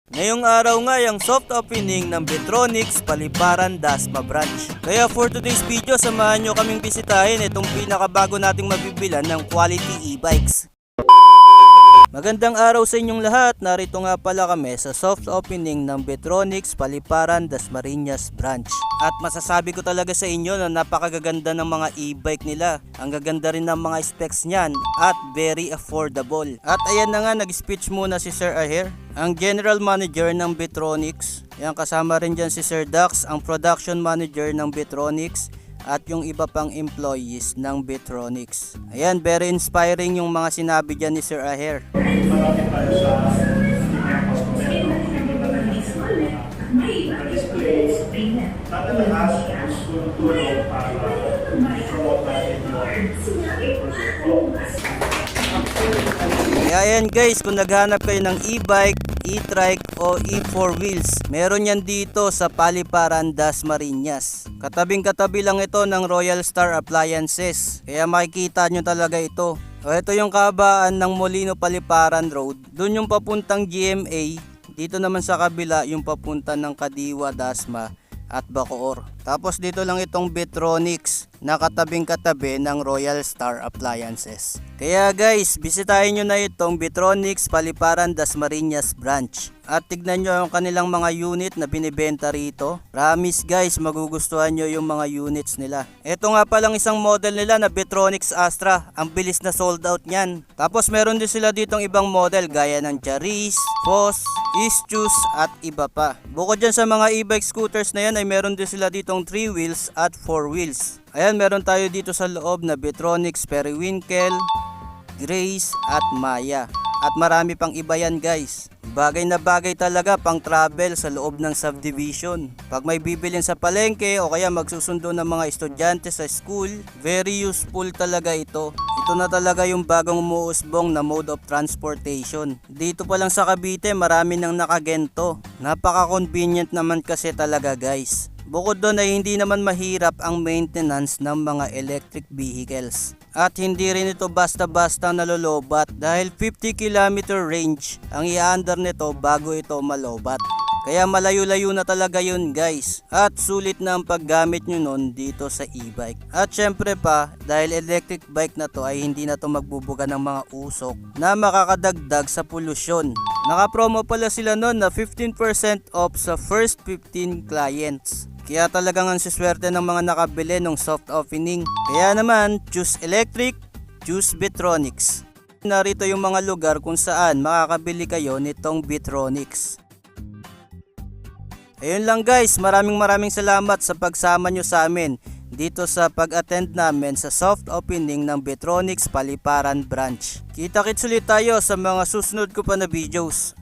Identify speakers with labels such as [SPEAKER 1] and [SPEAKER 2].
[SPEAKER 1] Ngayong araw nga yung soft opening ng Betronics Paliparan Dasma Branch. Kaya for today's video, samahan nyo kaming bisitahin itong pinakabago nating mabibilan ng quality e-bikes. Magandang araw sa inyong lahat. Narito nga pala kami sa soft opening ng Betronics Paliparan Dasmariñas Branch. At masasabi ko talaga sa inyo na napakagaganda ng mga e-bike nila. Ang gaganda rin ng mga specs niyan at very affordable. At ayan na nga, nag-speech muna si Sir Aher, ang General Manager ng Betronics. Yan, kasama rin dyan si Sir Dax, ang Production Manager ng Betronics, at yung iba pang employees ng Betronics. Ayan, very inspiring yung mga sinabi dyan ni Sir Aher.
[SPEAKER 2] Marami tayo sa displays. Kadalasan gusto tulong para promote natin yung
[SPEAKER 1] Kaya yan guys, kung naghanap kayo ng e-bike, e-trike o e-4 wheels, meron yan dito sa Paliparan Dasmariñas. Katabing-katabi lang ito ng Royal Star Appliances, kaya makikita nyo talaga ito. O ito yung kabaan ng Molino Paliparan Road, dun yung papuntang GMA, dito naman sa kabila yung papunta ng Kadiwa, Dasma at Bacoor. Tapos dito lang itong Betronics, nakatabing-katabi ng Royal Star Appliances. Kaya guys, bisitahin nyo na itong Betronics Paliparan Dasmariñas Branch. At tignan nyo yung kanilang mga unit na binibenta rito. Promise guys, magugustuhan nyo yung mga units nila. Ito nga palang isang model nila na Betronics Astra. Ang bilis na sold out nyan. Tapos meron din sila ditong ibang model gaya ng Charis, Foss, Istus at iba pa. Bukod dyan sa mga e-bike scooters na yan ay meron din sila ditong 3 wheels at 4 wheels. Ayan, meron tayo dito sa loob na Betronics Periwinkle, Grace at Maya. At marami pang iba yan guys. Bagay na bagay talaga pang travel sa loob ng subdivision. Pag may bibilin sa palengke o kaya magsusundo ng mga estudyante sa school, very useful talaga ito. Ito na talaga yung bagong umuusbong na mode of transportation. Dito pa lang sa Cavite, marami nang nakagento. Napaka-convenient naman kasi talaga guys. Bukod doon ay hindi naman mahirap ang maintenance ng mga electric vehicles. At hindi rin ito basta-basta nalolobat dahil 50 km range ang i-under nito bago ito malobat. Kaya malayo-layo na talaga yun guys. At sulit na ang paggamit nyo nun dito sa e-bike. At syempre pa, dahil electric bike na to ay hindi na to magbubuga ng mga usok na makakadagdag sa polusyon. Naka-promo pala sila nun na 15% off sa first 15 clients. Kaya talagang ang siswerte ng mga nakabili ng soft opening. Kaya naman, choose electric, choose Betronics. Narito yung mga lugar kung saan makakabili kayo nitong Betronics. Ayun lang guys, maraming salamat sa pagsama nyo sa amin dito sa pag-attend namin sa soft opening ng Betronics Paliparan Branch. Kita-kits ulit tayo sa mga susunod ko pa na videos.